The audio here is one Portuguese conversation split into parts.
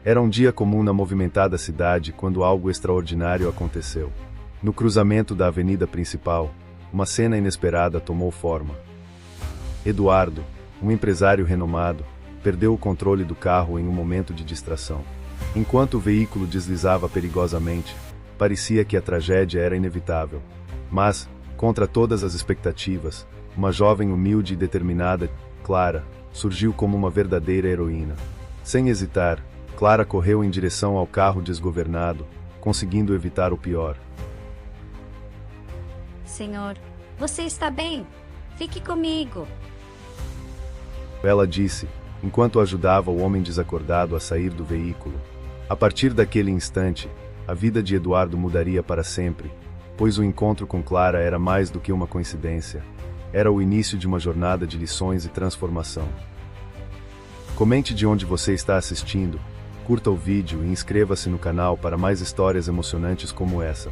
Era um dia comum na movimentada cidade quando algo extraordinário aconteceu. No cruzamento da avenida principal, uma cena inesperada tomou forma. Eduardo, um empresário renomado, perdeu o controle do carro em um momento de distração. Enquanto o veículo deslizava perigosamente, parecia que a tragédia era inevitável. Mas, contra todas as expectativas, uma jovem humilde e determinada, Clara, surgiu como uma verdadeira heroína. Sem hesitar, Clara correu em direção ao carro desgovernado, conseguindo evitar o pior. Senhor, você está bem? Fique comigo. Ela disse, enquanto ajudava o homem desacordado a sair do veículo. A partir daquele instante, a vida de Eduardo mudaria para sempre, pois o encontro com Clara era mais do que uma coincidência. Era o início de uma jornada de lições e transformação. Comente de onde você está assistindo, curta o vídeo e inscreva-se no canal para mais histórias emocionantes como essa.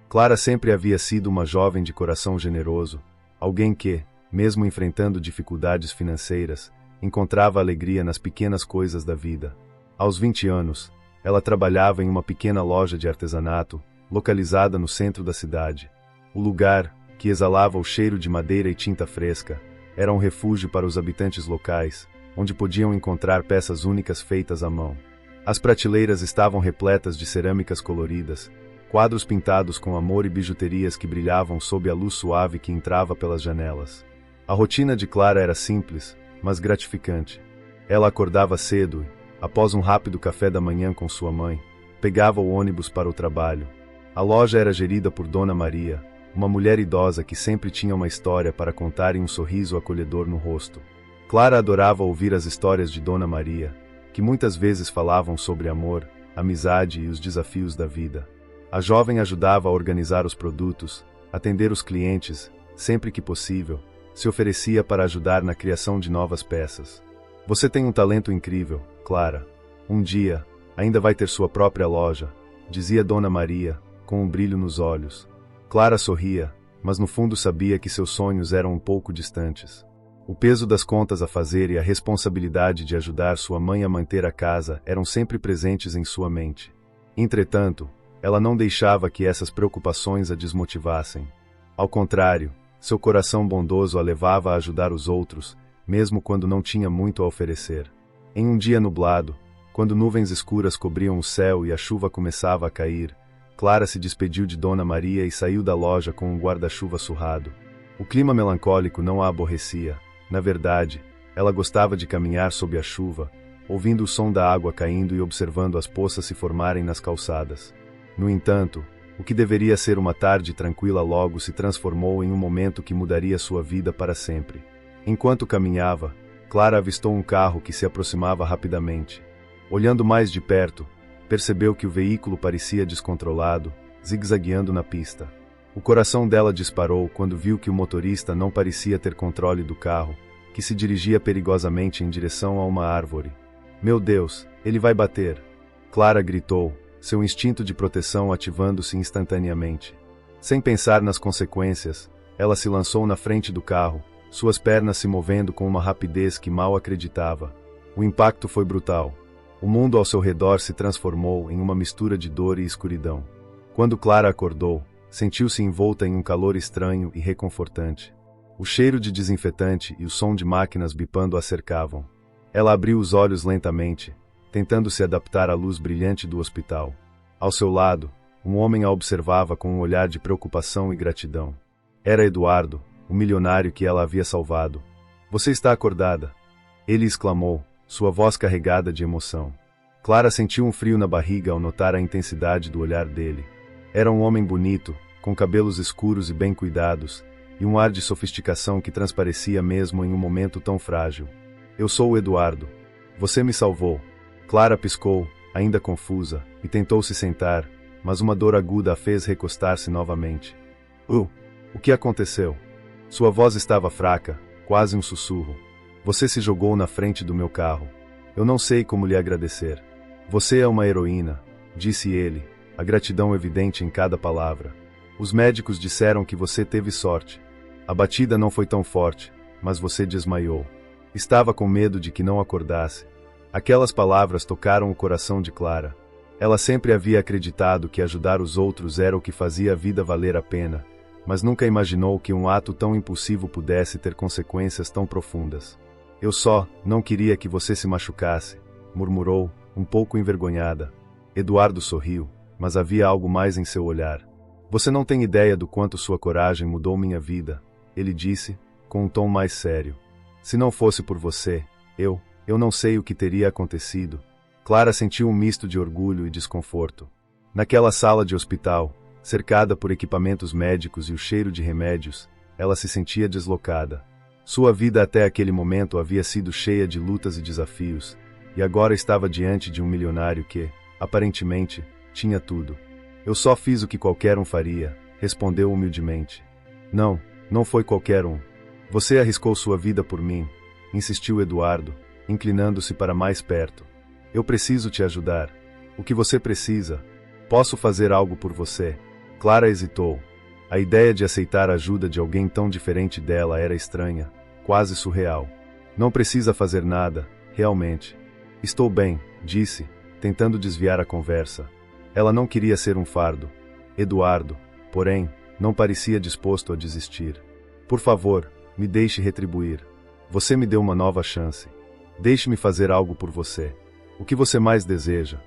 Clara sempre havia sido uma jovem de coração generoso, alguém que, mesmo enfrentando dificuldades financeiras, encontrava alegria nas pequenas coisas da vida. Aos 20 anos, ela trabalhava em uma pequena loja de artesanato, localizada no centro da cidade. O lugar, que exalava o cheiro de madeira e tinta fresca, era um refúgio para os habitantes locais, onde podiam encontrar peças únicas feitas à mão. As prateleiras estavam repletas de cerâmicas coloridas, quadros pintados com amor e bijuterias que brilhavam sob a luz suave que entrava pelas janelas. A rotina de Clara era simples, mas gratificante. Ela acordava cedo e, após um rápido café da manhã com sua mãe, pegava o ônibus para o trabalho. A loja era gerida por Dona Maria, uma mulher idosa que sempre tinha uma história para contar e um sorriso acolhedor no rosto. Clara adorava ouvir as histórias de Dona Maria, que muitas vezes falavam sobre amor, amizade e os desafios da vida. A jovem ajudava a organizar os produtos, atender os clientes, sempre que possível, se oferecia para ajudar na criação de novas peças. Você tem um talento incrível, Clara. Um dia, ainda vai ter sua própria loja, dizia Dona Maria, com um brilho nos olhos. Clara sorria, mas no fundo sabia que seus sonhos eram um pouco distantes. O peso das contas a fazer e a responsabilidade de ajudar sua mãe a manter a casa eram sempre presentes em sua mente. Entretanto, ela não deixava que essas preocupações a desmotivassem. Ao contrário, seu coração bondoso a levava a ajudar os outros, mesmo quando não tinha muito a oferecer. Em um dia nublado, quando nuvens escuras cobriam o céu e a chuva começava a cair, Clara se despediu de Dona Maria e saiu da loja com um guarda-chuva surrado. O clima melancólico não a aborrecia. Na verdade, ela gostava de caminhar sob a chuva, ouvindo o som da água caindo e observando as poças se formarem nas calçadas. No entanto, o que deveria ser uma tarde tranquila logo se transformou em um momento que mudaria sua vida para sempre. Enquanto caminhava, Clara avistou um carro que se aproximava rapidamente. Olhando mais de perto, percebeu que o veículo parecia descontrolado, zigue-zagueando na pista. O coração dela disparou quando viu que o motorista não parecia ter controle do carro, que se dirigia perigosamente em direção a uma árvore. Meu Deus, ele vai bater! Clara gritou, seu instinto de proteção ativando-se instantaneamente. Sem pensar nas consequências, ela se lançou na frente do carro, suas pernas se movendo com uma rapidez que mal acreditava. O impacto foi brutal. O mundo ao seu redor se transformou em uma mistura de dor e escuridão. Quando Clara acordou, sentiu-se envolta em um calor estranho e reconfortante. O cheiro de desinfetante e o som de máquinas bipando a cercavam. Ela abriu os olhos lentamente, tentando se adaptar à luz brilhante do hospital. Ao seu lado, um homem a observava com um olhar de preocupação e gratidão. Era Eduardo, o milionário que ela havia salvado. Você está acordada? Ele exclamou, sua voz carregada de emoção. Clara sentiu um frio na barriga ao notar a intensidade do olhar dele. Era um homem bonito, com cabelos escuros e bem cuidados, e um ar de sofisticação que transparecia mesmo em um momento tão frágil. Eu sou o Eduardo. Você me salvou. Clara piscou, ainda confusa, e tentou se sentar, mas uma dor aguda a fez recostar-se novamente. O que aconteceu? Sua voz estava fraca, quase um sussurro. Você se jogou na frente do meu carro. Eu não sei como lhe agradecer. Você é uma heroína, disse ele, a gratidão evidente em cada palavra. Os médicos disseram que você teve sorte. A batida não foi tão forte, mas você desmaiou. Estava com medo de que não acordasse. Aquelas palavras tocaram o coração de Clara. Ela sempre havia acreditado que ajudar os outros era o que fazia a vida valer a pena, mas nunca imaginou que um ato tão impulsivo pudesse ter consequências tão profundas. Eu só não queria que você se machucasse, murmurou, um pouco envergonhada. Eduardo sorriu, mas havia algo mais em seu olhar. Você não tem ideia do quanto sua coragem mudou minha vida, ele disse, com um tom mais sério. Se não fosse por você, eu não sei o que teria acontecido. Clara sentiu um misto de orgulho e desconforto. Naquela sala de hospital, cercada por equipamentos médicos e o cheiro de remédios, ela se sentia deslocada. Sua vida até aquele momento havia sido cheia de lutas e desafios, e agora estava diante de um milionário que, aparentemente, tinha tudo. Eu só fiz o que qualquer um faria, respondeu humildemente. Não foi qualquer um. Você arriscou sua vida por mim, insistiu Eduardo, inclinando-se para mais perto. Eu preciso te ajudar. O que você precisa? Posso fazer algo por você? Clara hesitou. A ideia de aceitar a ajuda de alguém tão diferente dela era estranha, quase surreal. Não precisa fazer nada, realmente. Estou bem, disse, tentando desviar a conversa. Ela não queria ser um fardo. Eduardo, porém, não parecia disposto a desistir. Por favor, me deixe retribuir. Você me deu uma nova chance. Deixe-me fazer algo por você. O que você mais deseja?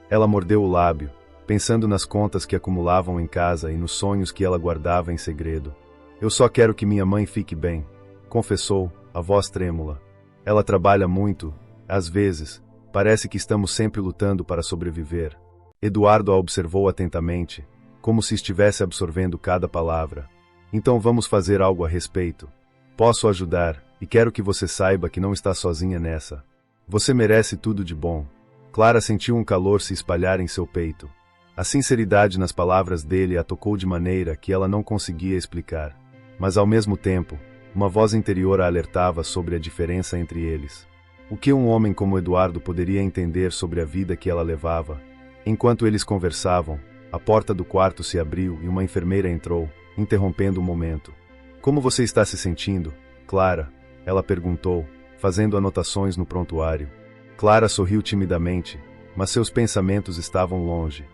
Ela mordeu o lábio, pensando nas contas que acumulavam em casa e nos sonhos que ela guardava em segredo. Eu só quero que minha mãe fique bem, confessou, a voz trêmula. Ela trabalha muito, às vezes, parece que estamos sempre lutando para sobreviver. Eduardo a observou atentamente, como se estivesse absorvendo cada palavra. Então vamos fazer algo a respeito. Posso ajudar, e quero que você saiba que não está sozinha nessa. Você merece tudo de bom. Clara sentiu um calor se espalhar em seu peito. A sinceridade nas palavras dele a tocou de maneira que ela não conseguia explicar. Mas ao mesmo tempo, uma voz interior a alertava sobre a diferença entre eles. O que um homem como Eduardo poderia entender sobre a vida que ela levava? Enquanto eles conversavam, a porta do quarto se abriu e uma enfermeira entrou, interrompendo o momento. Como você está se sentindo, Clara? Ela perguntou, fazendo anotações no prontuário. Clara sorriu timidamente, mas seus pensamentos estavam longe.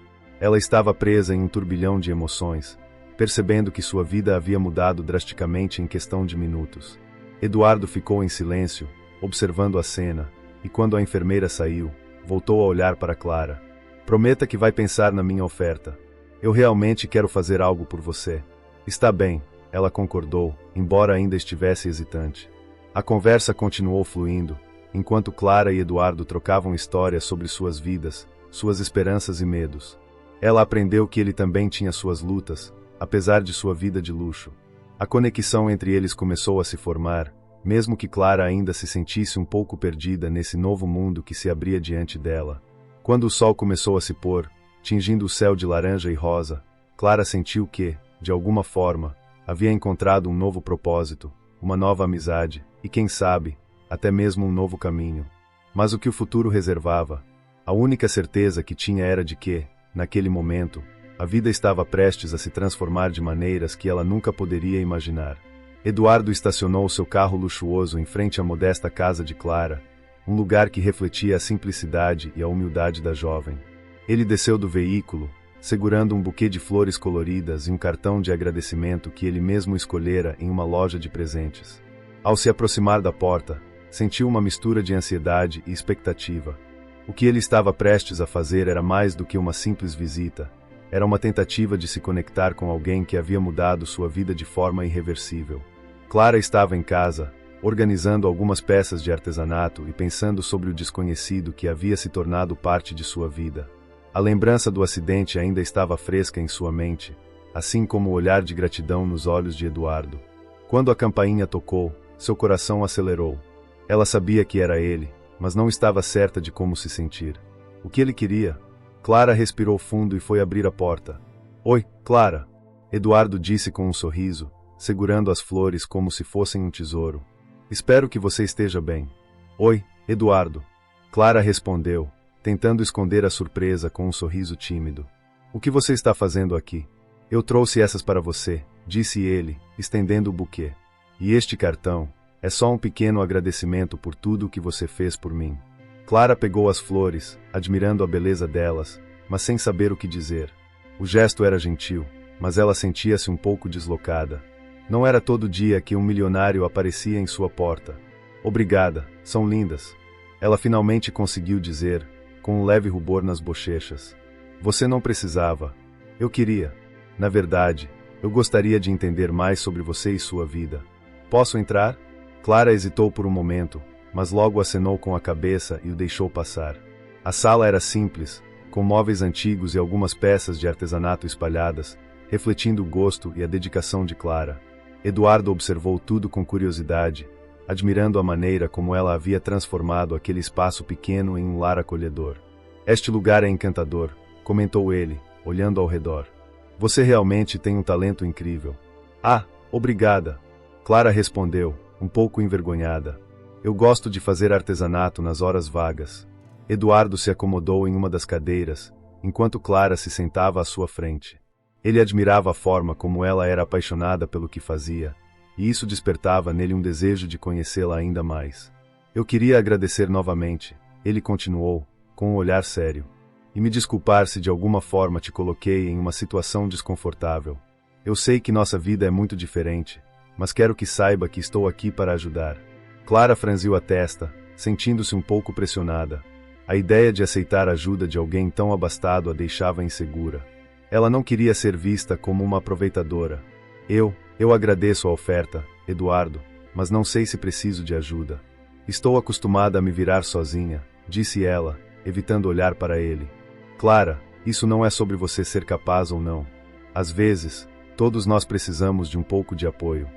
Ela estava presa em um turbilhão de emoções, percebendo que sua vida havia mudado drasticamente em questão de minutos. Eduardo ficou em silêncio, observando a cena, e quando a enfermeira saiu, voltou a olhar para Clara. Prometa que vai pensar na minha oferta. Eu realmente quero fazer algo por você. Está bem, ela concordou, embora ainda estivesse hesitante. A conversa continuou fluindo, enquanto Clara e Eduardo trocavam histórias sobre suas vidas, suas esperanças e medos. Ela aprendeu que ele também tinha suas lutas, apesar de sua vida de luxo. A conexão entre eles começou a se formar, mesmo que Clara ainda se sentisse um pouco perdida nesse novo mundo que se abria diante dela. Quando o sol começou a se pôr, tingindo o céu de laranja e rosa, Clara sentiu que, de alguma forma, havia encontrado um novo propósito, uma nova amizade, e quem sabe, até mesmo um novo caminho. Mas o que o futuro reservava? A única certeza que tinha era de que, naquele momento, a vida estava prestes a se transformar de maneiras que ela nunca poderia imaginar. Eduardo estacionou seu carro luxuoso em frente à modesta casa de Clara, um lugar que refletia a simplicidade e a humildade da jovem. Ele desceu do veículo, segurando um buquê de flores coloridas e um cartão de agradecimento que ele mesmo escolhera em uma loja de presentes. Ao se aproximar da porta, sentiu uma mistura de ansiedade e expectativa. O que ele estava prestes a fazer era mais do que uma simples visita. Era uma tentativa de se conectar com alguém que havia mudado sua vida de forma irreversível. Clara estava em casa, organizando algumas peças de artesanato e pensando sobre o desconhecido que havia se tornado parte de sua vida. A lembrança do acidente ainda estava fresca em sua mente, assim como o olhar de gratidão nos olhos de Eduardo. Quando a campainha tocou, seu coração acelerou. Ela sabia que era ele, mas não estava certa de como se sentir. O que ele queria? Clara respirou fundo e foi abrir a porta. Oi, Clara! Eduardo disse com um sorriso, segurando as flores como se fossem um tesouro. Espero que você esteja bem. Oi, Eduardo. Clara respondeu, tentando esconder a surpresa com um sorriso tímido. O que você está fazendo aqui? Eu trouxe essas para você, disse ele, estendendo o buquê. E este cartão é só um pequeno agradecimento por tudo o que você fez por mim. Clara pegou as flores, admirando a beleza delas, mas sem saber o que dizer. O gesto era gentil, mas ela sentia-se um pouco deslocada. Não era todo dia que um milionário aparecia em sua porta. Obrigada, são lindas. Ela finalmente conseguiu dizer, com um leve rubor nas bochechas. Você não precisava. Eu queria. Na verdade, eu gostaria de entender mais sobre você e sua vida. Posso entrar? Clara hesitou por um momento, mas logo acenou com a cabeça e o deixou passar. A sala era simples, com móveis antigos e algumas peças de artesanato espalhadas, refletindo o gosto e a dedicação de Clara. Eduardo observou tudo com curiosidade, admirando a maneira como ela havia transformado aquele espaço pequeno em um lar acolhedor. Este lugar é encantador, comentou ele, olhando ao redor. Você realmente tem um talento incrível. Ah, obrigada. Clara respondeu, um pouco envergonhada. Eu gosto de fazer artesanato nas horas vagas. Eduardo se acomodou em uma das cadeiras, enquanto Clara se sentava à sua frente. Ele admirava a forma como ela era apaixonada pelo que fazia, e isso despertava nele um desejo de conhecê-la ainda mais. Eu queria agradecer novamente, ele continuou, com um olhar sério, e me desculpar se de alguma forma te coloquei em uma situação desconfortável. Eu sei que nossa vida é muito diferente, mas quero que saiba que estou aqui para ajudar. Clara franziu a testa, sentindo-se um pouco pressionada. A ideia de aceitar a ajuda de alguém tão abastado a deixava insegura. Ela não queria ser vista como uma aproveitadora. Eu agradeço a oferta, Eduardo, mas não sei se preciso de ajuda. Estou acostumada a me virar sozinha, disse ela, evitando olhar para ele. Clara, isso não é sobre você ser capaz ou não. Às vezes, todos nós precisamos de um pouco de apoio.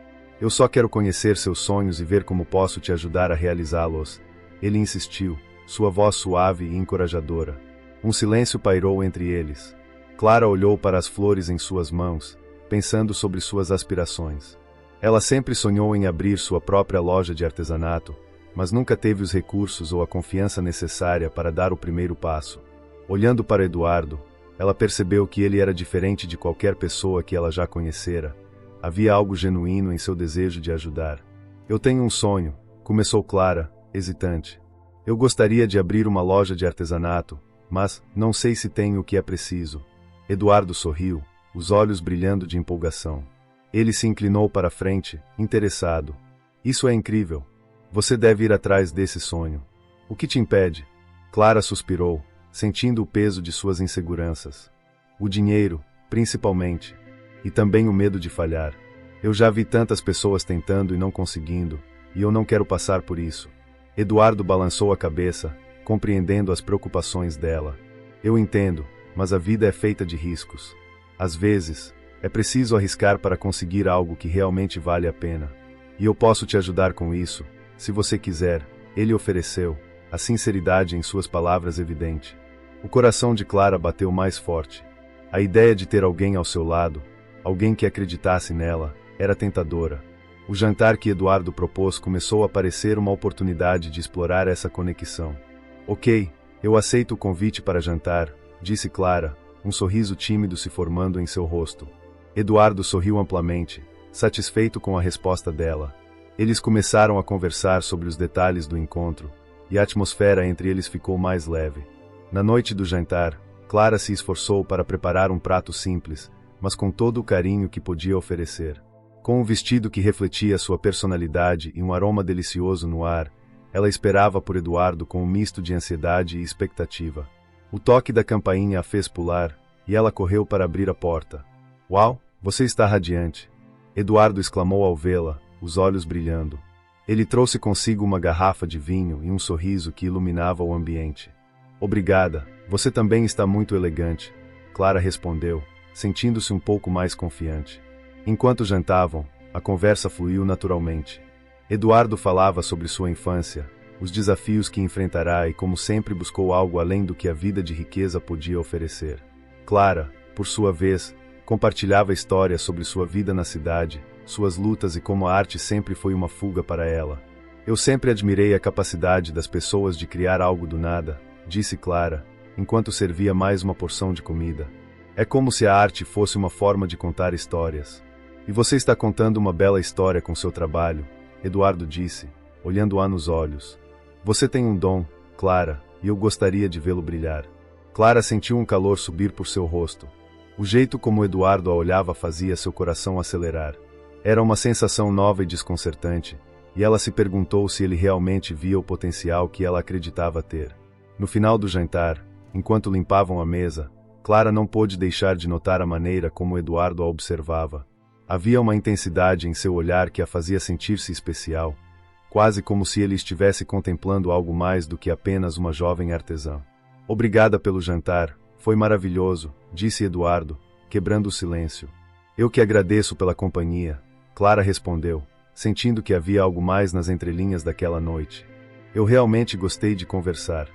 Eu só quero conhecer seus sonhos e ver como posso te ajudar a realizá-los. Ele insistiu, sua voz suave e encorajadora. Um silêncio pairou entre eles. Clara olhou para as flores em suas mãos, pensando sobre suas aspirações. Ela sempre sonhou em abrir sua própria loja de artesanato, mas nunca teve os recursos ou a confiança necessária para dar o primeiro passo. Olhando para Eduardo, ela percebeu que ele era diferente de qualquer pessoa que ela já conhecera. Havia algo genuíno em seu desejo de ajudar. Eu tenho um sonho, começou Clara, hesitante. Eu gostaria de abrir uma loja de artesanato, mas não sei se tenho o que é preciso. Eduardo sorriu, os olhos brilhando de empolgação. Ele se inclinou para a frente, interessado. Isso é incrível. Você deve ir atrás desse sonho. O que te impede? Clara suspirou, sentindo o peso de suas inseguranças. O dinheiro, principalmente. E também o medo de falhar. Eu já vi tantas pessoas tentando e não conseguindo, e eu não quero passar por isso. Eduardo balançou a cabeça, compreendendo as preocupações dela. Eu entendo, mas a vida é feita de riscos. Às vezes, é preciso arriscar para conseguir algo que realmente vale a pena. E eu posso te ajudar com isso, se você quiser, ele ofereceu, a sinceridade em suas palavras evidente. O coração de Clara bateu mais forte. A ideia de ter alguém ao seu lado, alguém que acreditasse nela, era tentadora. O jantar que Eduardo propôs começou a parecer uma oportunidade de explorar essa conexão. Ok, eu aceito o convite para jantar, disse Clara, um sorriso tímido se formando em seu rosto. Eduardo sorriu amplamente, satisfeito com a resposta dela. Eles começaram a conversar sobre os detalhes do encontro, e a atmosfera entre eles ficou mais leve. Na noite do jantar, Clara se esforçou para preparar um prato simples, mas com todo o carinho que podia oferecer. Com um vestido que refletia sua personalidade e um aroma delicioso no ar, ela esperava por Eduardo com um misto de ansiedade e expectativa. O toque da campainha a fez pular, e ela correu para abrir a porta. Uau, você está radiante! Eduardo exclamou ao vê-la, os olhos brilhando. Ele trouxe consigo uma garrafa de vinho e um sorriso que iluminava o ambiente. Obrigada, você também está muito elegante, Clara respondeu, sentindo-se um pouco mais confiante. Enquanto jantavam, a conversa fluiu naturalmente. Eduardo falava sobre sua infância, os desafios que enfrentará e como sempre buscou algo além do que a vida de riqueza podia oferecer. Clara, por sua vez, compartilhava histórias sobre sua vida na cidade, suas lutas e como a arte sempre foi uma fuga para ela. Eu sempre admirei a capacidade das pessoas de criar algo do nada, disse Clara, enquanto servia mais uma porção de comida. É como se a arte fosse uma forma de contar histórias. E você está contando uma bela história com seu trabalho, Eduardo disse, olhando-a nos olhos. Você tem um dom, Clara, e eu gostaria de vê-lo brilhar. Clara sentiu um calor subir por seu rosto. O jeito como Eduardo a olhava fazia seu coração acelerar. Era uma sensação nova e desconcertante, e ela se perguntou se ele realmente via o potencial que ela acreditava ter. No final do jantar, enquanto limpavam a mesa, Clara não pôde deixar de notar a maneira como Eduardo a observava. Havia uma intensidade em seu olhar que a fazia sentir-se especial, quase como se ele estivesse contemplando algo mais do que apenas uma jovem artesã. Obrigada pelo jantar, foi maravilhoso, disse Eduardo, quebrando o silêncio. Eu que agradeço pela companhia, Clara respondeu, sentindo que havia algo mais nas entrelinhas daquela noite. Eu realmente gostei de conversar.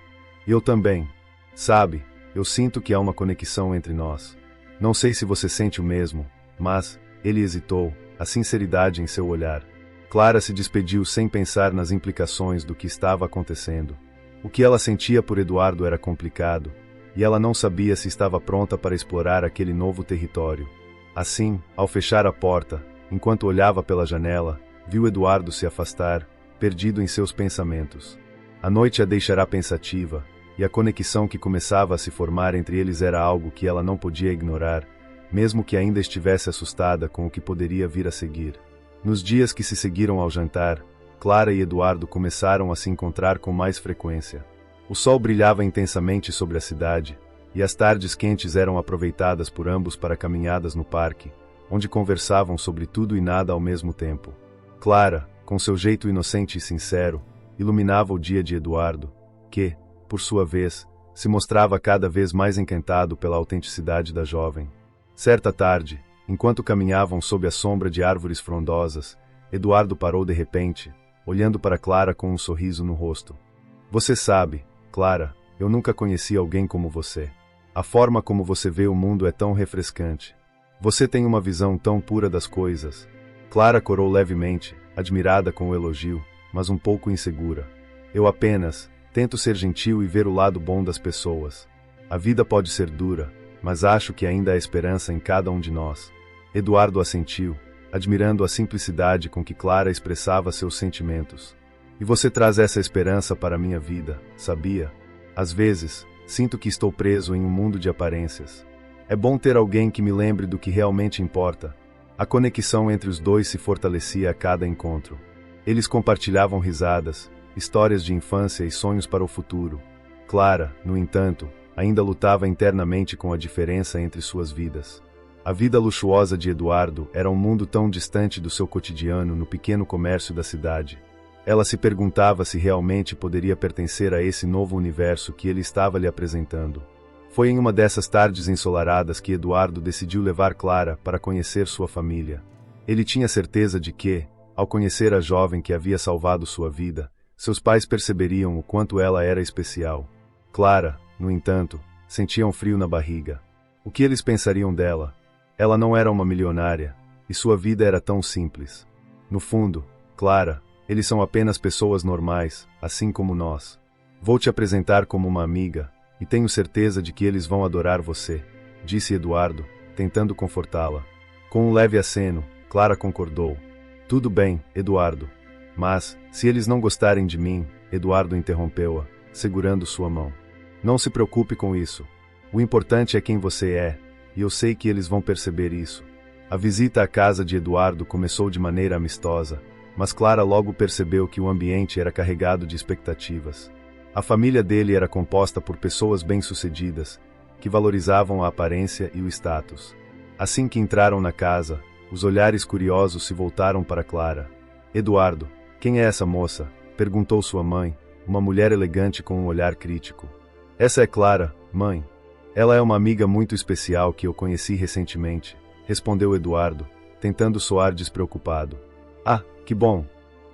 Eu também. Sabe, eu sinto que há uma conexão entre nós. Não sei se você sente o mesmo, mas, ele hesitou, a sinceridade em seu olhar. Clara se despediu sem pensar nas implicações do que estava acontecendo. O que ela sentia por Eduardo era complicado, e ela não sabia se estava pronta para explorar aquele novo território. Assim, ao fechar a porta, enquanto olhava pela janela, viu Eduardo se afastar, perdido em seus pensamentos. A noite a deixará pensativa, e a conexão que começava a se formar entre eles era algo que ela não podia ignorar, mesmo que ainda estivesse assustada com o que poderia vir a seguir. Nos dias que se seguiram ao jantar, Clara e Eduardo começaram a se encontrar com mais frequência. O sol brilhava intensamente sobre a cidade, e as tardes quentes eram aproveitadas por ambos para caminhadas no parque, onde conversavam sobre tudo e nada ao mesmo tempo. Clara, com seu jeito inocente e sincero, iluminava o dia de Eduardo, que, por sua vez, se mostrava cada vez mais encantado pela autenticidade da jovem. Certa tarde, enquanto caminhavam sob a sombra de árvores frondosas, Eduardo parou de repente, olhando para Clara com um sorriso no rosto. Você sabe, Clara, eu nunca conheci alguém como você. A forma como você vê o mundo é tão refrescante. Você tem uma visão tão pura das coisas. Clara corou levemente, admirada com o elogio, mas um pouco insegura. Eu apenas tento ser gentil e ver o lado bom das pessoas. A vida pode ser dura, mas acho que ainda há esperança em cada um de nós. Eduardo assentiu, admirando a simplicidade com que Clara expressava seus sentimentos. E você traz essa esperança para a minha vida, sabia? Às vezes, sinto que estou preso em um mundo de aparências. É bom ter alguém que me lembre do que realmente importa. A conexão entre os dois se fortalecia a cada encontro. Eles compartilhavam risadas, histórias de infância e sonhos para o futuro. Clara, no entanto, ainda lutava internamente com a diferença entre suas vidas. A vida luxuosa de Eduardo era um mundo tão distante do seu cotidiano no pequeno comércio da cidade. Ela se perguntava se realmente poderia pertencer a esse novo universo que ele estava lhe apresentando. Foi em uma dessas tardes ensolaradas que Eduardo decidiu levar Clara para conhecer sua família. Ele tinha certeza de que, ao conhecer a jovem que havia salvado sua vida, seus pais perceberiam o quanto ela era especial. Clara, no entanto, sentia um frio na barriga. O que eles pensariam dela? Ela não era uma milionária, e sua vida era tão simples. No fundo, Clara, eles são apenas pessoas normais, assim como nós. Vou te apresentar como uma amiga, e tenho certeza de que eles vão adorar você, disse Eduardo, tentando confortá-la. Com um leve aceno, Clara concordou. Tudo bem, Eduardo. Mas, se eles não gostarem de mim, Eduardo interrompeu-a, segurando sua mão. Não se preocupe com isso. O importante é quem você é, e eu sei que eles vão perceber isso. A visita à casa de Eduardo começou de maneira amistosa, mas Clara logo percebeu que o ambiente era carregado de expectativas. A família dele era composta por pessoas bem-sucedidas, que valorizavam a aparência e o status. Assim que entraram na casa, os olhares curiosos se voltaram para Clara. Eduardo, quem é essa moça? Perguntou sua mãe, uma mulher elegante com um olhar crítico. Essa é Clara, mãe. Ela é uma amiga muito especial que eu conheci recentemente, respondeu Eduardo, tentando soar despreocupado. Ah, que bom!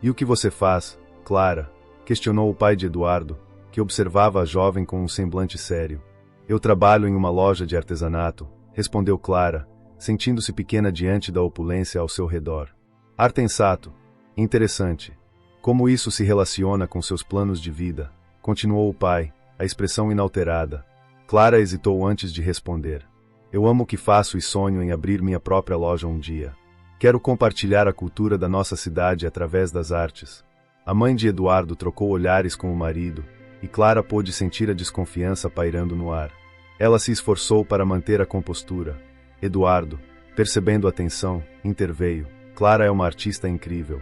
E o que você faz, Clara? Questionou o pai de Eduardo, que observava a jovem com um semblante sério. Eu trabalho em uma loja de artesanato, respondeu Clara, sentindo-se pequena diante da opulência ao seu redor. Artesanato. Interessante. Como isso se relaciona com seus planos de vida? Continuou o pai, a expressão inalterada. Clara hesitou antes de responder. Eu amo o que faço e sonho em abrir minha própria loja um dia. Quero compartilhar a cultura da nossa cidade através das artes. A mãe de Eduardo trocou olhares com o marido, e Clara pôde sentir a desconfiança pairando no ar. Ela se esforçou para manter a compostura. Eduardo, percebendo a tensão, interveio. Clara é uma artista incrível.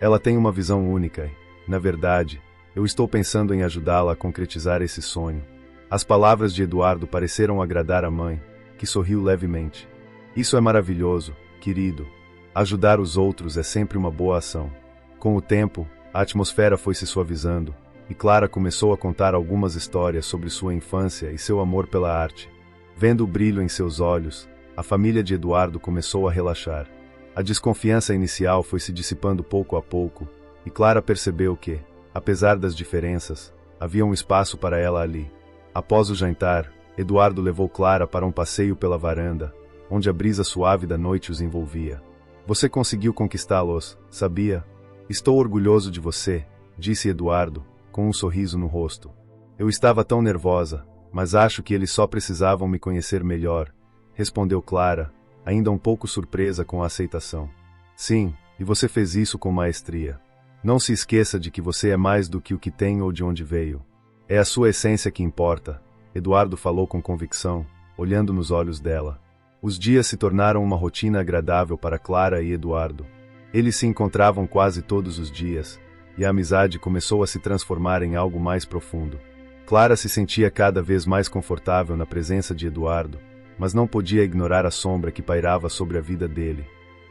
Ela tem uma visão única e, na verdade, eu estou pensando em ajudá-la a concretizar esse sonho. As palavras de Eduardo pareceram agradar a mãe, que sorriu levemente. Isso é maravilhoso, querido. Ajudar os outros é sempre uma boa ação. Com o tempo, a atmosfera foi se suavizando, e Clara começou a contar algumas histórias sobre sua infância e seu amor pela arte. Vendo o brilho em seus olhos, a família de Eduardo começou a relaxar. A desconfiança inicial foi se dissipando pouco a pouco, e Clara percebeu que, apesar das diferenças, havia um espaço para ela ali. Após o jantar, Eduardo levou Clara para um passeio pela varanda, onde a brisa suave da noite os envolvia. Você conseguiu conquistá-los, sabia? Estou orgulhoso de você, disse Eduardo, com um sorriso no rosto. Eu estava tão nervosa, mas acho que eles só precisavam me conhecer melhor, respondeu Clara, ainda um pouco surpresa com a aceitação. Sim, e você fez isso com maestria. Não se esqueça de que você é mais do que o que tem ou de onde veio. É a sua essência que importa, Eduardo falou com convicção, olhando nos olhos dela. Os dias se tornaram uma rotina agradável para Clara e Eduardo. Eles se encontravam quase todos os dias, e a amizade começou a se transformar em algo mais profundo. Clara se sentia cada vez mais confortável na presença de Eduardo, mas não podia ignorar a sombra que pairava sobre a vida dele.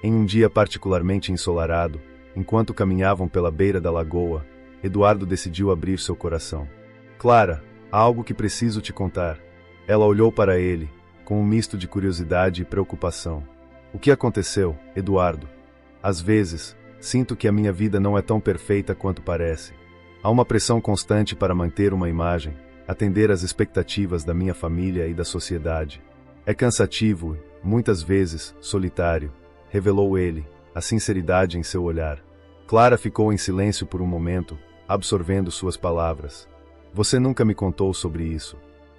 Em um dia particularmente ensolarado, enquanto caminhavam pela beira da lagoa, Eduardo decidiu abrir seu coração. Clara, há algo que preciso te contar. Ela olhou para ele, com um misto de curiosidade e preocupação. O que aconteceu, Eduardo? Às vezes, sinto que a minha vida não é tão perfeita quanto parece. Há uma pressão constante para manter uma imagem, atender às expectativas da minha família e da sociedade. É cansativo e, muitas vezes, solitário, revelou ele, a sinceridade em seu olhar. Clara ficou em silêncio por um momento, absorvendo suas palavras. Você nunca me contou sobre isso.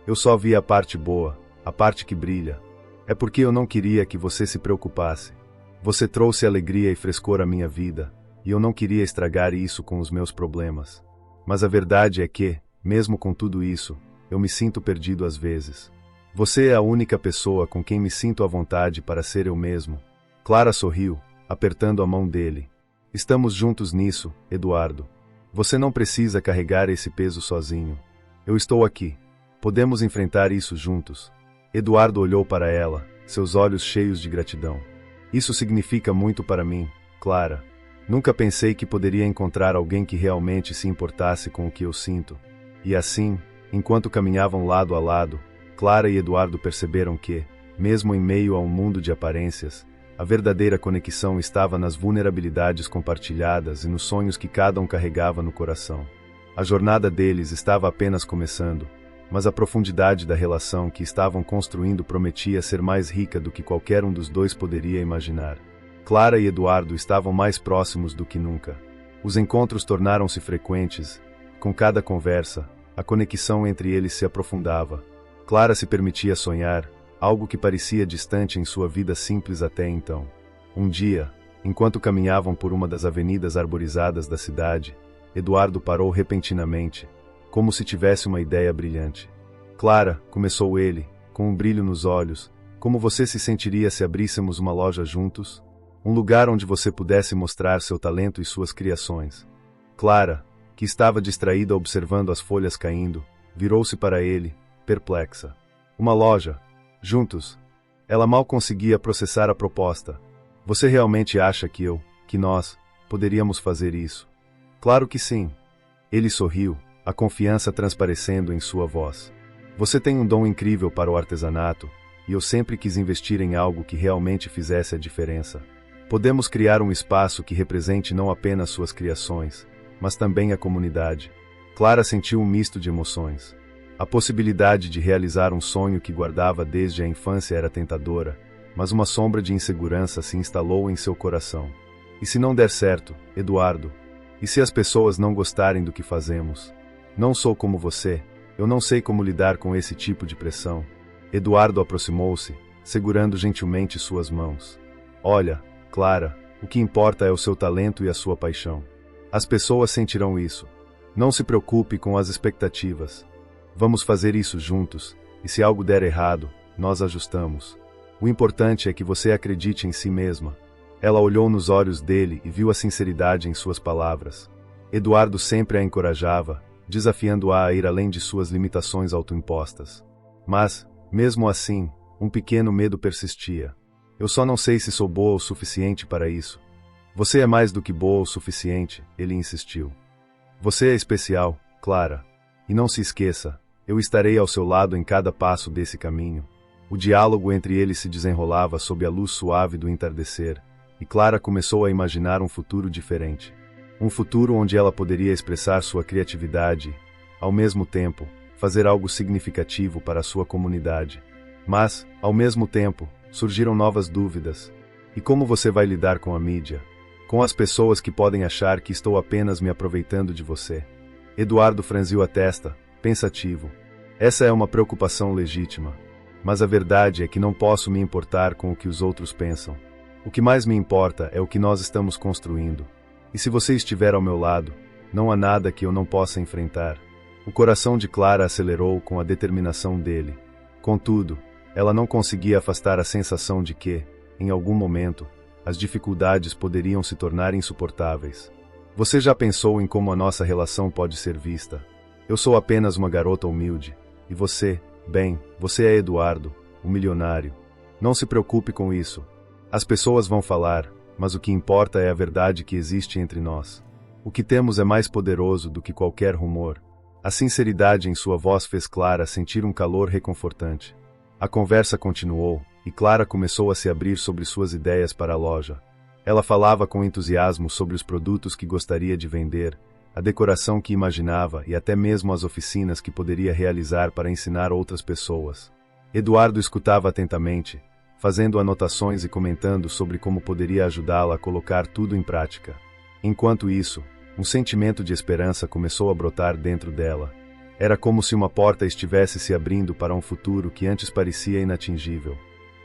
Eu só vi a parte boa, a parte que brilha. É porque eu não queria que você se preocupasse. Você trouxe alegria e frescor à minha vida, e eu não queria estragar isso com os meus problemas. Mas a verdade é que, mesmo com tudo isso, eu me sinto perdido às vezes. Você é a única pessoa com quem me sinto à vontade para ser eu mesmo. Clara sorriu, apertando a mão dele. Estamos juntos nisso, Eduardo. Você não precisa carregar esse peso sozinho. Eu estou aqui. Podemos enfrentar isso juntos. Eduardo olhou para ela, seus olhos cheios de gratidão. Isso significa muito para mim, Clara. Nunca pensei que poderia encontrar alguém que realmente se importasse com o que eu sinto. E assim, enquanto caminhavam lado a lado, Clara e Eduardo perceberam que, mesmo em meio a um mundo de aparências, a verdadeira conexão estava nas vulnerabilidades compartilhadas e nos sonhos que cada um carregava no coração. A jornada deles estava apenas começando, mas a profundidade da relação que estavam construindo prometia ser mais rica do que qualquer um dos dois poderia imaginar. Clara e Eduardo estavam mais próximos do que nunca. Os encontros tornaram-se frequentes. Com cada conversa, a conexão entre eles se aprofundava. Clara se permitia sonhar, algo que parecia distante em sua vida simples até então. Um dia, enquanto caminhavam por uma das avenidas arborizadas da cidade, Eduardo parou repentinamente, como se tivesse uma ideia brilhante. Clara, começou ele, com um brilho nos olhos, como você se sentiria se abríssemos uma loja juntos? Um lugar onde você pudesse mostrar seu talento e suas criações. Clara, que estava distraída observando as folhas caindo, virou-se para ele, perplexa. Uma loja. Juntos. Ela mal conseguia processar a proposta. Você realmente acha que nós, poderíamos fazer isso? Claro que sim. Ele sorriu, a confiança transparecendo em sua voz. Você tem um dom incrível para o artesanato, e eu sempre quis investir em algo que realmente fizesse a diferença. Podemos criar um espaço que represente não apenas suas criações, mas também a comunidade. Clara sentiu um misto de emoções. A possibilidade de realizar um sonho que guardava desde a infância era tentadora, mas uma sombra de insegurança se instalou em seu coração. E se não der certo, Eduardo? E se as pessoas não gostarem do que fazemos? Não sou como você, eu não sei como lidar com esse tipo de pressão. Eduardo aproximou-se, segurando gentilmente suas mãos. Olha, Clara, o que importa é o seu talento e a sua paixão. As pessoas sentirão isso. Não se preocupe com as expectativas. Vamos fazer isso juntos, e se algo der errado, nós ajustamos. O importante é que você acredite em si mesma. Ela olhou nos olhos dele e viu a sinceridade em suas palavras. Eduardo sempre a encorajava, desafiando-a a ir além de suas limitações autoimpostas. Mas, mesmo assim, um pequeno medo persistia. Eu só não sei se sou boa o suficiente para isso. Você é mais do que boa o suficiente, ele insistiu. Você é especial, Clara. E não se esqueça, eu estarei ao seu lado em cada passo desse caminho. O diálogo entre eles se desenrolava sob a luz suave do entardecer, e Clara começou a imaginar um futuro diferente. Um futuro onde ela poderia expressar sua criatividade, ao mesmo tempo, fazer algo significativo para a sua comunidade. Mas, ao mesmo tempo, surgiram novas dúvidas. E como você vai lidar com a mídia? Com as pessoas que podem achar que estou apenas me aproveitando de você? Eduardo franziu a testa, pensativo. Essa é uma preocupação legítima. Mas a verdade é que não posso me importar com o que os outros pensam. O que mais me importa é o que nós estamos construindo. E se você estiver ao meu lado, não há nada que eu não possa enfrentar. O coração de Clara acelerou com a determinação dele. Contudo, ela não conseguia afastar a sensação de que, em algum momento, as dificuldades poderiam se tornar insuportáveis. Você já pensou em como a nossa relação pode ser vista? Eu sou apenas uma garota humilde. E você, bem, você é Eduardo, o milionário. Não se preocupe com isso. As pessoas vão falar, mas o que importa é a verdade que existe entre nós. O que temos é mais poderoso do que qualquer rumor. A sinceridade em sua voz fez Clara sentir um calor reconfortante. A conversa continuou, e Clara começou a se abrir sobre suas ideias para a loja. Ela falava com entusiasmo sobre os produtos que gostaria de vender, a decoração que imaginava e até mesmo as oficinas que poderia realizar para ensinar outras pessoas. Eduardo escutava atentamente, fazendo anotações e comentando sobre como poderia ajudá-la a colocar tudo em prática. Enquanto isso, um sentimento de esperança começou a brotar dentro dela. Era como se uma porta estivesse se abrindo para um futuro que antes parecia inatingível.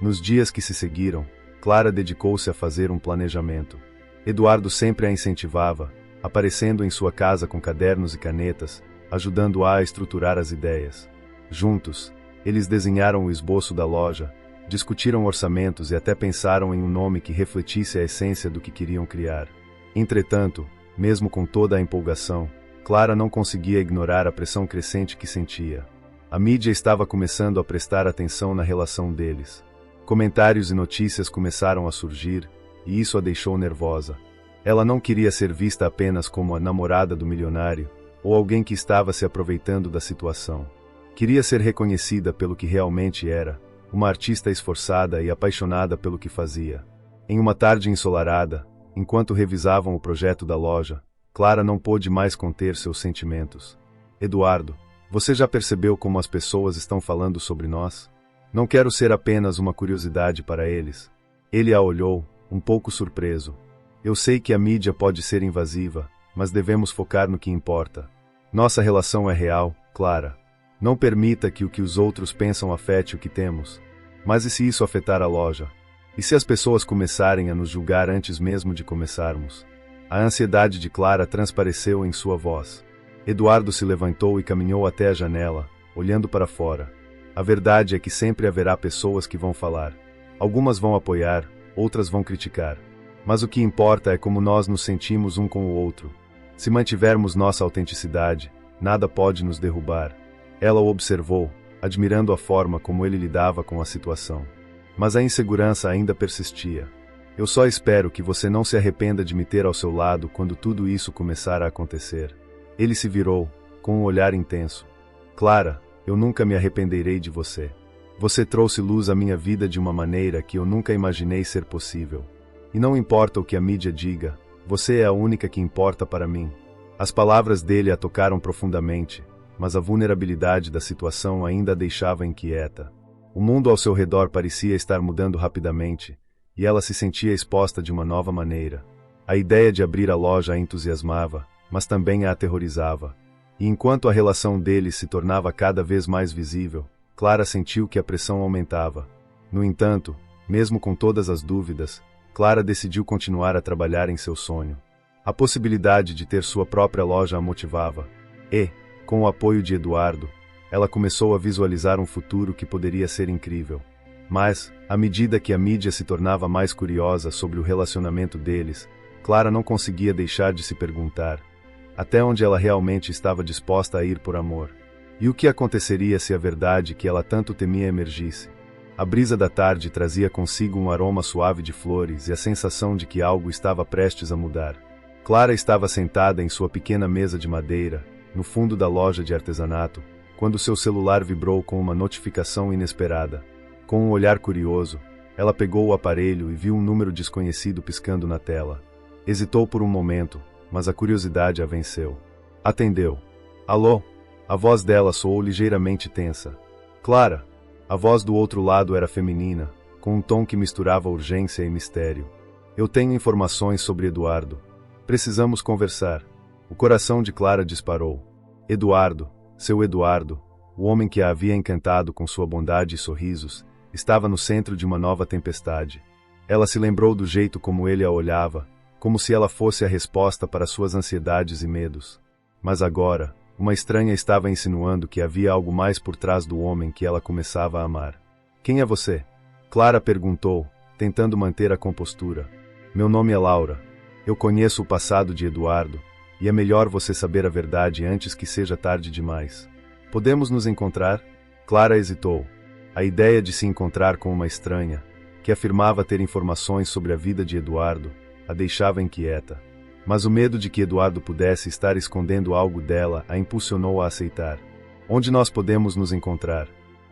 Nos dias que se seguiram, Clara dedicou-se a fazer um planejamento. Eduardo sempre a incentivava, aparecendo em sua casa com cadernos e canetas, ajudando-a a estruturar as ideias. Juntos, eles desenharam o esboço da loja, discutiram orçamentos e até pensaram em um nome que refletisse a essência do que queriam criar. Entretanto, mesmo com toda a empolgação, Clara não conseguia ignorar a pressão crescente que sentia. A mídia estava começando a prestar atenção na relação deles. Comentários e notícias começaram a surgir, e isso a deixou nervosa. Ela não queria ser vista apenas como a namorada do milionário, ou alguém que estava se aproveitando da situação. Queria ser reconhecida pelo que realmente era, uma artista esforçada e apaixonada pelo que fazia. Em uma tarde ensolarada, enquanto revisavam o projeto da loja, Clara não pôde mais conter seus sentimentos. Eduardo, você já percebeu como as pessoas estão falando sobre nós? Não quero ser apenas uma curiosidade para eles. Ele a olhou, um pouco surpreso. Eu sei que a mídia pode ser invasiva, mas devemos focar no que importa. Nossa relação é real, Clara. Não permita que o que os outros pensam afete o que temos. Mas e se isso afetar a loja? E se as pessoas começarem a nos julgar antes mesmo de começarmos? A ansiedade de Clara transpareceu em sua voz. Eduardo se levantou e caminhou até a janela, olhando para fora. A verdade é que sempre haverá pessoas que vão falar. Algumas vão apoiar, outras vão criticar. Mas o que importa é como nós nos sentimos um com o outro. Se mantivermos nossa autenticidade, nada pode nos derrubar. Ela o observou, admirando a forma como ele lidava com a situação. Mas a insegurança ainda persistia. Eu só espero que você não se arrependa de me ter ao seu lado quando tudo isso começar a acontecer. Ele se virou, com um olhar intenso. Clara, eu nunca me arrependerei de você. Você trouxe luz à minha vida de uma maneira que eu nunca imaginei ser possível. E não importa o que a mídia diga, você é a única que importa para mim. As palavras dele a tocaram profundamente, mas a vulnerabilidade da situação ainda a deixava inquieta. O mundo ao seu redor parecia estar mudando rapidamente, e ela se sentia exposta de uma nova maneira. A ideia de abrir a loja a entusiasmava, mas também a aterrorizava. E enquanto a relação deles se tornava cada vez mais visível, Clara sentiu que a pressão aumentava. No entanto, mesmo com todas as dúvidas, Clara decidiu continuar a trabalhar em seu sonho. A possibilidade de ter sua própria loja a motivava. E, com o apoio de Eduardo, ela começou a visualizar um futuro que poderia ser incrível. Mas, à medida que a mídia se tornava mais curiosa sobre o relacionamento deles, Clara não conseguia deixar de se perguntar até onde ela realmente estava disposta a ir por amor. E o que aconteceria se a verdade que ela tanto temia emergisse? A brisa da tarde trazia consigo um aroma suave de flores e a sensação de que algo estava prestes a mudar. Clara estava sentada em sua pequena mesa de madeira, no fundo da loja de artesanato, quando seu celular vibrou com uma notificação inesperada. Com um olhar curioso, ela pegou o aparelho e viu um número desconhecido piscando na tela. Hesitou por um momento, mas a curiosidade a venceu. Atendeu. Alô? A voz dela soou ligeiramente tensa. Clara! A voz do outro lado era feminina, com um tom que misturava urgência e mistério. Eu tenho informações sobre Eduardo. Precisamos conversar. O coração de Clara disparou. Eduardo, seu Eduardo, o homem que a havia encantado com sua bondade e sorrisos, estava no centro de uma nova tempestade. Ela se lembrou do jeito como ele a olhava, como se ela fosse a resposta para suas ansiedades e medos. Mas agora, uma estranha estava insinuando que havia algo mais por trás do homem que ela começava a amar. Quem é você? Clara perguntou, tentando manter a compostura. Meu nome é Laura. Eu conheço o passado de Eduardo, e é melhor você saber a verdade antes que seja tarde demais. Podemos nos encontrar? Clara hesitou. A ideia de se encontrar com uma estranha, que afirmava ter informações sobre a vida de Eduardo, a deixava inquieta. Mas o medo de que Eduardo pudesse estar escondendo algo dela a impulsionou a aceitar. Onde nós podemos nos encontrar?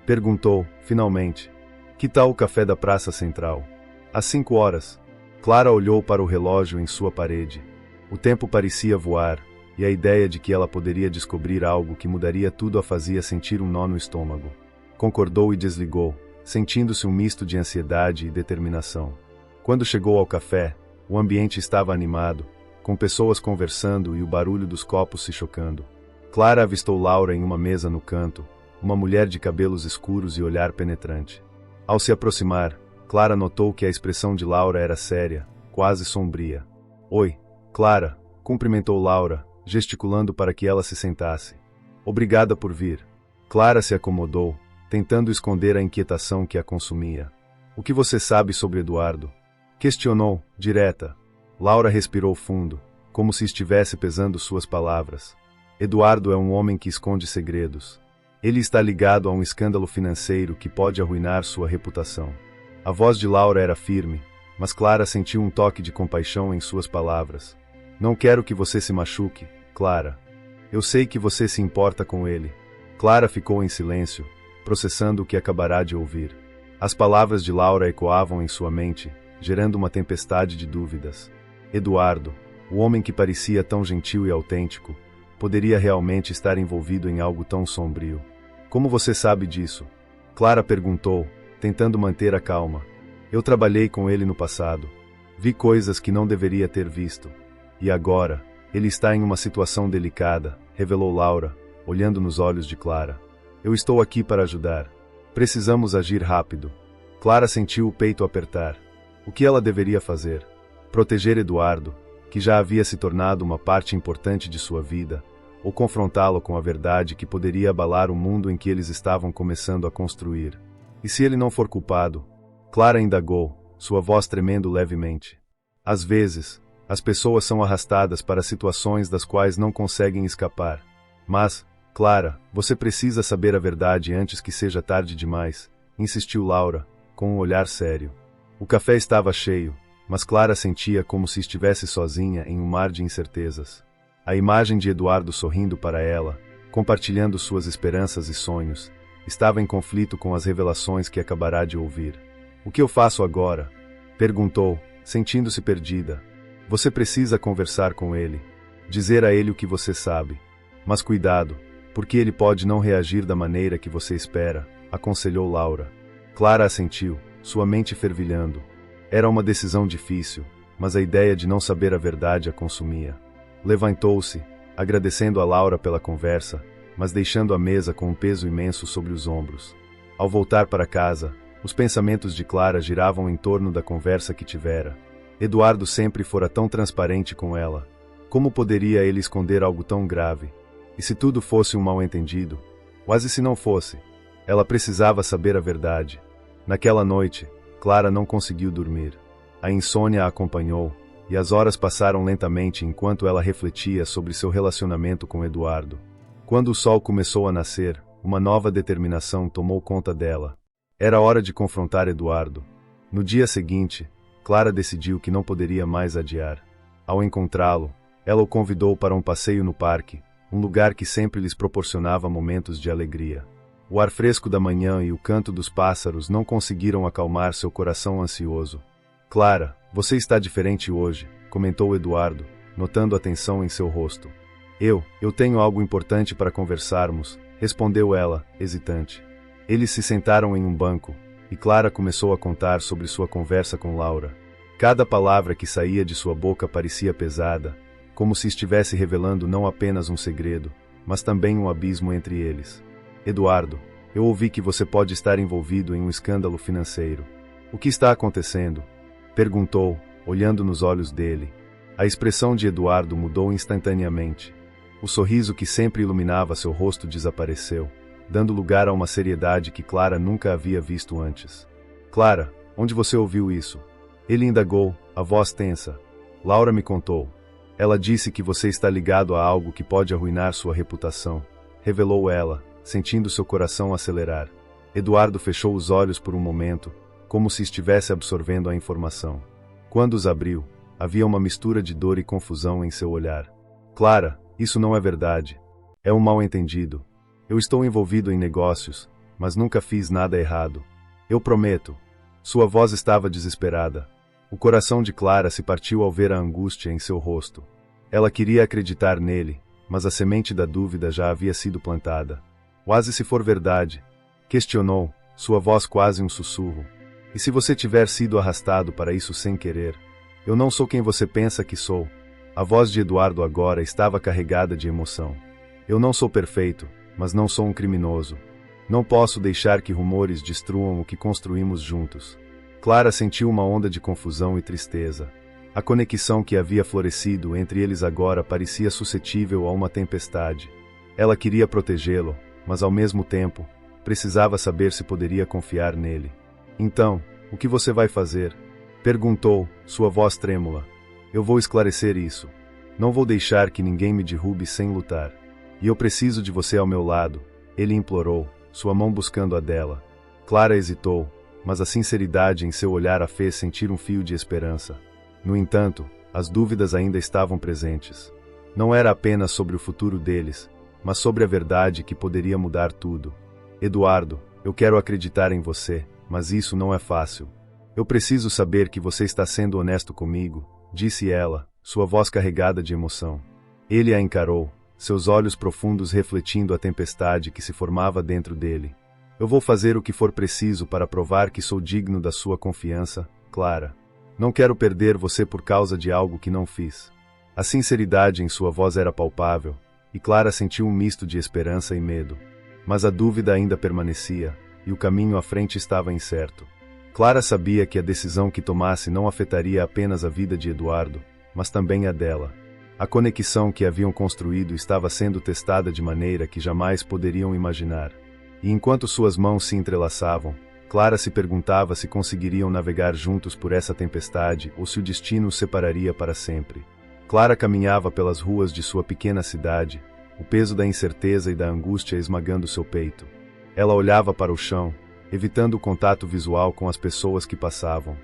Perguntou, finalmente. Que tal o café da Praça Central? Às 5 horas. Clara olhou para o relógio em sua parede. O tempo parecia voar, e a ideia de que ela poderia descobrir algo que mudaria tudo a fazia sentir um nó no estômago. Concordou e desligou, sentindo-se um misto de ansiedade e determinação. Quando chegou ao café, o ambiente estava animado, com pessoas conversando e o barulho dos copos se chocando. Clara avistou Laura em uma mesa no canto, uma mulher de cabelos escuros e olhar penetrante. Ao se aproximar, Clara notou que a expressão de Laura era séria, quase sombria. Oi, Clara, cumprimentou Laura, gesticulando para que ela se sentasse. Obrigada por vir. Clara se acomodou, tentando esconder a inquietação que a consumia. O que você sabe sobre Eduardo? Questionou, direta. Laura respirou fundo, como se estivesse pesando suas palavras. Eduardo é um homem que esconde segredos. Ele está ligado a um escândalo financeiro que pode arruinar sua reputação. A voz de Laura era firme, mas Clara sentiu um toque de compaixão em suas palavras. Não quero que você se machuque, Clara. Eu sei que você se importa com ele. Clara ficou em silêncio, processando o que acabará de ouvir. As palavras de Laura ecoavam em sua mente, gerando uma tempestade de dúvidas. Eduardo, o homem que parecia tão gentil e autêntico, poderia realmente estar envolvido em algo tão sombrio. Como você sabe disso? Clara perguntou, tentando manter a calma. Eu trabalhei com ele no passado. Vi coisas que não deveria ter visto. E agora, ele está em uma situação delicada, revelou Laura, olhando nos olhos de Clara. Eu estou aqui para ajudar. Precisamos agir rápido. Clara sentiu o peito apertar. O que ela deveria fazer? Proteger Eduardo, que já havia se tornado uma parte importante de sua vida, ou confrontá-lo com a verdade que poderia abalar o mundo em que eles estavam começando a construir? E se ele não for culpado? Clara indagou, sua voz tremendo levemente. Às vezes, as pessoas são arrastadas para situações das quais não conseguem escapar. Mas, Clara, você precisa saber a verdade antes que seja tarde demais, insistiu Laura, com um olhar sério. O café estava cheio, mas Clara sentia como se estivesse sozinha em um mar de incertezas. A imagem de Eduardo sorrindo para ela, compartilhando suas esperanças e sonhos, estava em conflito com as revelações que acabará de ouvir. O que eu faço agora? Perguntou, sentindo-se perdida. Você precisa conversar com ele. Dizer a ele o que você sabe. Mas cuidado, porque ele pode não reagir da maneira que você espera, aconselhou Laura. Clara assentiu, sua mente fervilhando. Era uma decisão difícil, mas a ideia de não saber a verdade a consumia. Levantou-se, agradecendo a Laura pela conversa, mas deixando a mesa com um peso imenso sobre os ombros. Ao voltar para casa, os pensamentos de Clara giravam em torno da conversa que tivera. Eduardo sempre fora tão transparente com ela. Como poderia ele esconder algo tão grave? E se tudo fosse um mal-entendido? Quase se não fosse. Ela precisava saber a verdade. Naquela noite, Clara não conseguiu dormir. A insônia a acompanhou, e as horas passaram lentamente enquanto ela refletia sobre seu relacionamento com Eduardo. Quando o sol começou a nascer, uma nova determinação tomou conta dela. Era hora de confrontar Eduardo. No dia seguinte, Clara decidiu que não poderia mais adiar. Ao encontrá-lo, ela o convidou para um passeio no parque, um lugar que sempre lhes proporcionava momentos de alegria. O ar fresco da manhã e o canto dos pássaros não conseguiram acalmar seu coração ansioso. Clara, você está diferente hoje, comentou Eduardo, notando a tensão em seu rosto. Eu tenho algo importante para conversarmos, respondeu ela, hesitante. Eles se sentaram em um banco, e Clara começou a contar sobre sua conversa com Laura. Cada palavra que saía de sua boca parecia pesada, como se estivesse revelando não apenas um segredo, mas também um abismo entre eles. Eduardo, eu ouvi que você pode estar envolvido em um escândalo financeiro. O que está acontecendo? Perguntou, olhando nos olhos dele. A expressão de Eduardo mudou instantaneamente. O sorriso que sempre iluminava seu rosto desapareceu, dando lugar a uma seriedade que Clara nunca havia visto antes. Clara, onde você ouviu isso? Ele indagou, a voz tensa. Laura me contou. Ela disse que você está ligado a algo que pode arruinar sua reputação, revelou ela, sentindo seu coração acelerar. Eduardo fechou os olhos por um momento, como se estivesse absorvendo a informação. Quando os abriu, havia uma mistura de dor e confusão em seu olhar. Clara, isso não é verdade. É um mal-entendido. Eu estou envolvido em negócios, mas nunca fiz nada errado. Eu prometo. Sua voz estava desesperada. O coração de Clara se partiu ao ver a angústia em seu rosto. Ela queria acreditar nele, mas a semente da dúvida já havia sido plantada. Quase se for verdade, questionou, sua voz quase um sussurro. E se você tiver sido arrastado para isso sem querer? Eu não sou quem você pensa que sou. A voz de Eduardo agora estava carregada de emoção. Eu não sou perfeito, mas não sou um criminoso. Não posso deixar que rumores destruam o que construímos juntos. Clara sentiu uma onda de confusão e tristeza. A conexão que havia florescido entre eles agora parecia suscetível a uma tempestade. Ela queria protegê-lo, mas ao mesmo tempo, precisava saber se poderia confiar nele. Então, o que você vai fazer? Perguntou, sua voz trêmula. Eu vou esclarecer isso. Não vou deixar que ninguém me derrube sem lutar. E eu preciso de você ao meu lado, ele implorou, sua mão buscando a dela. Clara hesitou, mas a sinceridade em seu olhar a fez sentir um fio de esperança. No entanto, as dúvidas ainda estavam presentes. Não era apenas sobre o futuro deles, mas sobre a verdade que poderia mudar tudo. Eduardo, eu quero acreditar em você, mas isso não é fácil. Eu preciso saber que você está sendo honesto comigo, disse ela, sua voz carregada de emoção. Ele a encarou, seus olhos profundos refletindo a tempestade que se formava dentro dele. Eu vou fazer o que for preciso para provar que sou digno da sua confiança, Clara. Não quero perder você por causa de algo que não fiz. A sinceridade em sua voz era palpável, e Clara sentiu um misto de esperança e medo. Mas a dúvida ainda permanecia, e o caminho à frente estava incerto. Clara sabia que a decisão que tomasse não afetaria apenas a vida de Eduardo, mas também a dela. A conexão que haviam construído estava sendo testada de maneira que jamais poderiam imaginar. E enquanto suas mãos se entrelaçavam, Clara se perguntava se conseguiriam navegar juntos por essa tempestade ou se o destino os separaria para sempre. Clara caminhava pelas ruas de sua pequena cidade, o peso da incerteza e da angústia esmagando seu peito. Ela olhava para o chão, evitando o contato visual com as pessoas que passavam.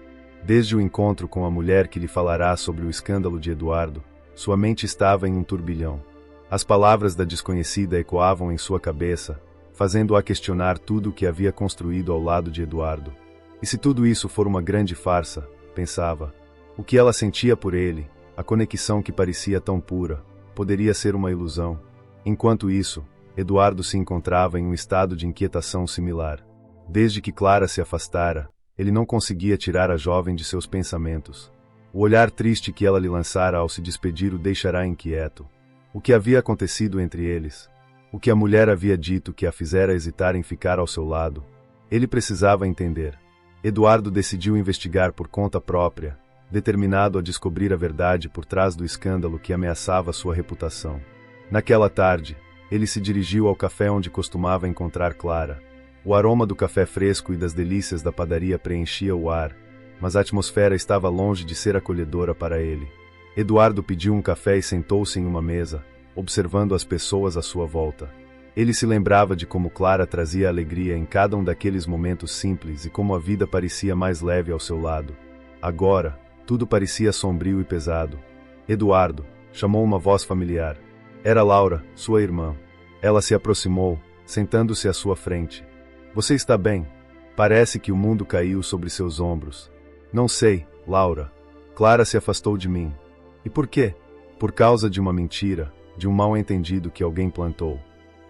Desde o encontro com a mulher que lhe falará sobre o escândalo de Eduardo, sua mente estava em um turbilhão. As palavras da desconhecida ecoavam em sua cabeça, fazendo-a questionar tudo o que havia construído ao lado de Eduardo. E se tudo isso for uma grande farsa, pensava, o que ela sentia por ele, a conexão que parecia tão pura, poderia ser uma ilusão. Enquanto isso, Eduardo se encontrava em um estado de inquietação similar. Desde que Clara se afastara, ele não conseguia tirar a jovem de seus pensamentos. O olhar triste que ela lhe lançara ao se despedir o deixará inquieto. O que havia acontecido entre eles? O que a mulher havia dito que a fizera hesitar em ficar ao seu lado? Ele precisava entender. Eduardo decidiu investigar por conta própria, determinado a descobrir a verdade por trás do escândalo que ameaçava sua reputação. Naquela tarde, ele se dirigiu ao café onde costumava encontrar Clara. O aroma do café fresco e das delícias da padaria preenchia o ar, mas a atmosfera estava longe de ser acolhedora para ele. Eduardo pediu um café e sentou-se em uma mesa, observando as pessoas à sua volta. Ele se lembrava de como Clara trazia alegria em cada um daqueles momentos simples e como a vida parecia mais leve ao seu lado. Agora, tudo parecia sombrio e pesado. Eduardo, chamou uma voz familiar. Era Laura, sua irmã. Ela se aproximou, sentando-se à sua frente. Você está bem? Parece que o mundo caiu sobre seus ombros. Não sei, Laura. Clara se afastou de mim. E por quê? Por causa de uma mentira, de um mal-entendido que alguém plantou.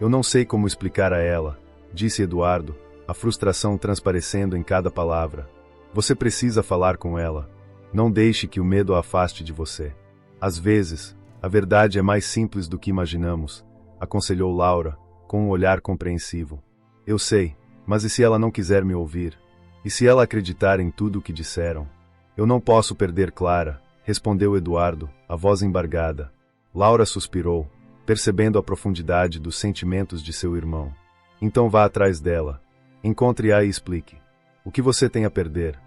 Eu não sei como explicar a ela, disse Eduardo, a frustração transparecendo em cada palavra. Você precisa falar com ela. Não deixe que o medo a afaste de você. Às vezes, a verdade é mais simples do que imaginamos, aconselhou Laura, com um olhar compreensivo. Eu sei, mas e se ela não quiser me ouvir? E se ela acreditar em tudo o que disseram? Eu não posso perder Clara, respondeu Eduardo, a voz embargada. Laura suspirou, percebendo a profundidade dos sentimentos de seu irmão. Então vá atrás dela. Encontre-a e explique. O que você tem a perder?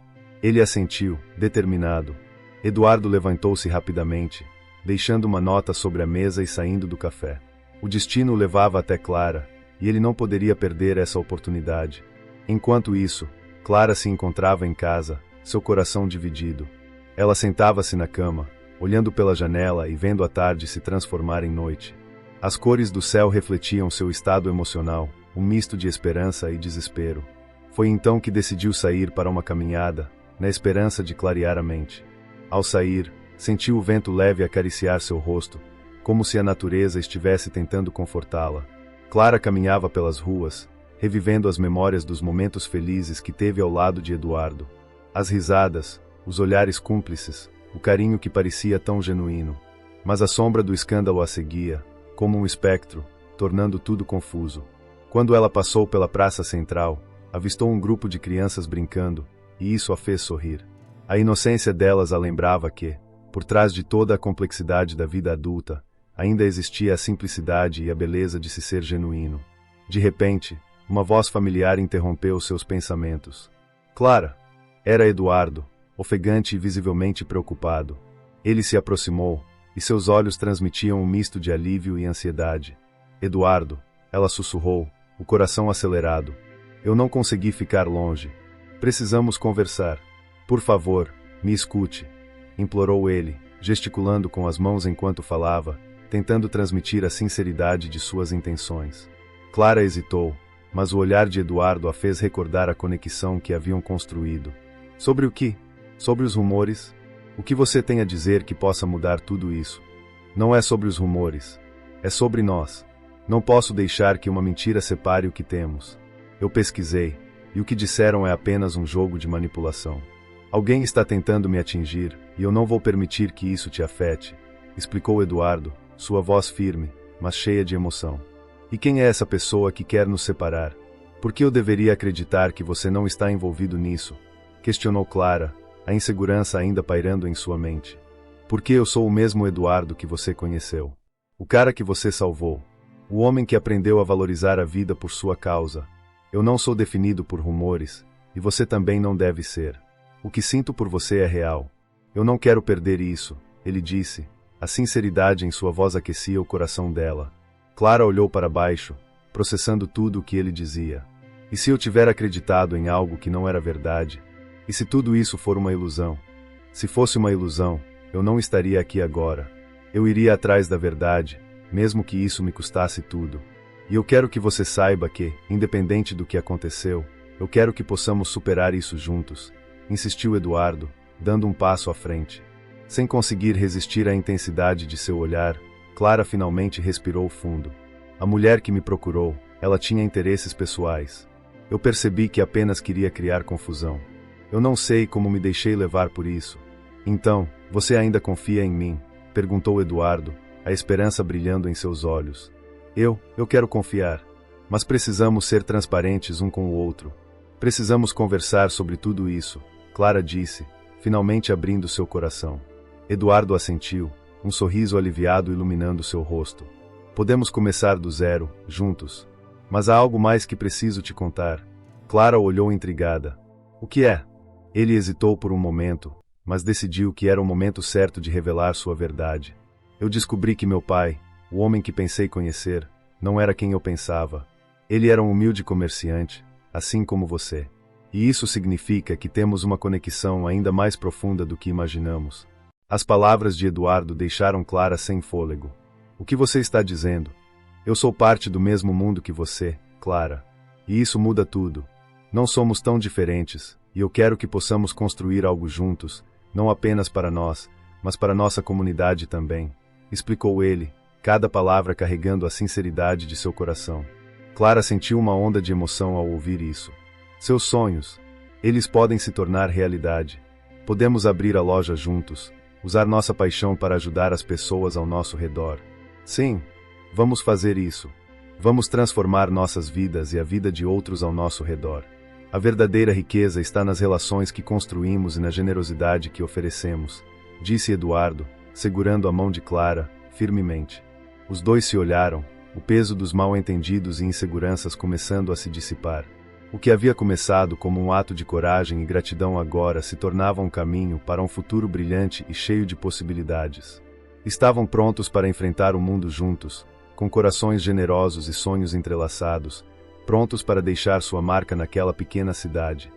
Ele assentiu, determinado. Eduardo levantou-se rapidamente, deixando uma nota sobre a mesa e saindo do café. O destino o levava até Clara, e ele não poderia perder essa oportunidade. Enquanto isso, Clara se encontrava em casa, seu coração dividido. Ela sentava-se na cama, olhando pela janela e vendo a tarde se transformar em noite. As cores do céu refletiam seu estado emocional, um misto de esperança e desespero. Foi então que decidiu sair para uma caminhada, na esperança de clarear a mente. Ao sair, sentiu o vento leve acariciar seu rosto, como se a natureza estivesse tentando confortá-la. Clara caminhava pelas ruas, revivendo as memórias dos momentos felizes que teve ao lado de Eduardo. As risadas, os olhares cúmplices, o carinho que parecia tão genuíno. Mas a sombra do escândalo a seguia, como um espectro, tornando tudo confuso. Quando ela passou pela praça central, avistou um grupo de crianças brincando, e isso a fez sorrir. A inocência delas a lembrava que, por trás de toda a complexidade da vida adulta, ainda existia a simplicidade e a beleza de se ser genuíno. De repente, uma voz familiar interrompeu seus pensamentos. Clara! Era Eduardo, ofegante e visivelmente preocupado. Ele se aproximou, e seus olhos transmitiam um misto de alívio e ansiedade. Eduardo, ela sussurrou, o coração acelerado. Eu não consegui ficar longe. Precisamos conversar. Por favor, me escute, implorou ele, gesticulando com as mãos enquanto falava, tentando transmitir a sinceridade de suas intenções. Clara hesitou, mas o olhar de Eduardo a fez recordar a conexão que haviam construído. Sobre o que? Sobre os rumores? O que você tem a dizer que possa mudar tudo isso? Não é sobre os rumores. É sobre nós. Não posso deixar que uma mentira separe o que temos. Eu pesquisei, e o que disseram é apenas um jogo de manipulação. Alguém está tentando me atingir, e eu não vou permitir que isso te afete, explicou Eduardo, sua voz firme, mas cheia de emoção. E quem é essa pessoa que quer nos separar? Por que eu deveria acreditar que você não está envolvido nisso? Questionou Clara, a insegurança ainda pairando em sua mente. Porque eu sou o mesmo Eduardo que você conheceu. O cara que você salvou. O homem que aprendeu a valorizar a vida por sua causa. Eu não sou definido por rumores, e você também não deve ser. O que sinto por você é real. Eu não quero perder isso, ele disse. A sinceridade em sua voz aquecia o coração dela. Clara olhou para baixo, processando tudo o que ele dizia. E se eu tiver acreditado em algo que não era verdade? E se tudo isso for uma ilusão? Se fosse uma ilusão, eu não estaria aqui agora. Eu iria atrás da verdade, mesmo que isso me custasse tudo. E eu quero que você saiba que, independente do que aconteceu, eu quero que possamos superar isso juntos, insistiu Eduardo, dando um passo à frente. Sem conseguir resistir à intensidade de seu olhar, Clara finalmente respirou fundo. A mulher que me procurou, ela tinha interesses pessoais. Eu percebi que apenas queria criar confusão. Eu não sei como me deixei levar por isso. Então, você ainda confia em mim? Perguntou Eduardo, a esperança brilhando em seus olhos. Eu quero confiar. Mas precisamos ser transparentes um com o outro. Precisamos conversar sobre tudo isso, Clara disse, finalmente abrindo seu coração. Eduardo assentiu, um sorriso aliviado iluminando seu rosto. Podemos começar do zero, juntos. Mas há algo mais que preciso te contar. Clara olhou intrigada. O que é? Ele hesitou por um momento, mas decidiu que era o momento certo de revelar sua verdade. Eu descobri que meu pai, o homem que pensei conhecer, não era quem eu pensava. Ele era um humilde comerciante, assim como você. E isso significa que temos uma conexão ainda mais profunda do que imaginamos. As palavras de Eduardo deixaram Clara sem fôlego. O que você está dizendo? Eu sou parte do mesmo mundo que você, Clara. E isso muda tudo. Não somos tão diferentes, e eu quero que possamos construir algo juntos, não apenas para nós, mas para nossa comunidade também, explicou ele, cada palavra carregando a sinceridade de seu coração. Clara sentiu uma onda de emoção ao ouvir isso. Seus sonhos, eles podem se tornar realidade. Podemos abrir a loja juntos, usar nossa paixão para ajudar as pessoas ao nosso redor. Sim, vamos fazer isso. Vamos transformar nossas vidas e a vida de outros ao nosso redor. A verdadeira riqueza está nas relações que construímos e na generosidade que oferecemos, disse Eduardo, segurando a mão de Clara, firmemente. Os dois se olharam, o peso dos mal-entendidos e inseguranças começando a se dissipar. O que havia começado como um ato de coragem e gratidão agora se tornava um caminho para um futuro brilhante e cheio de possibilidades. Estavam prontos para enfrentar o mundo juntos, com corações generosos e sonhos entrelaçados, prontos para deixar sua marca naquela pequena cidade.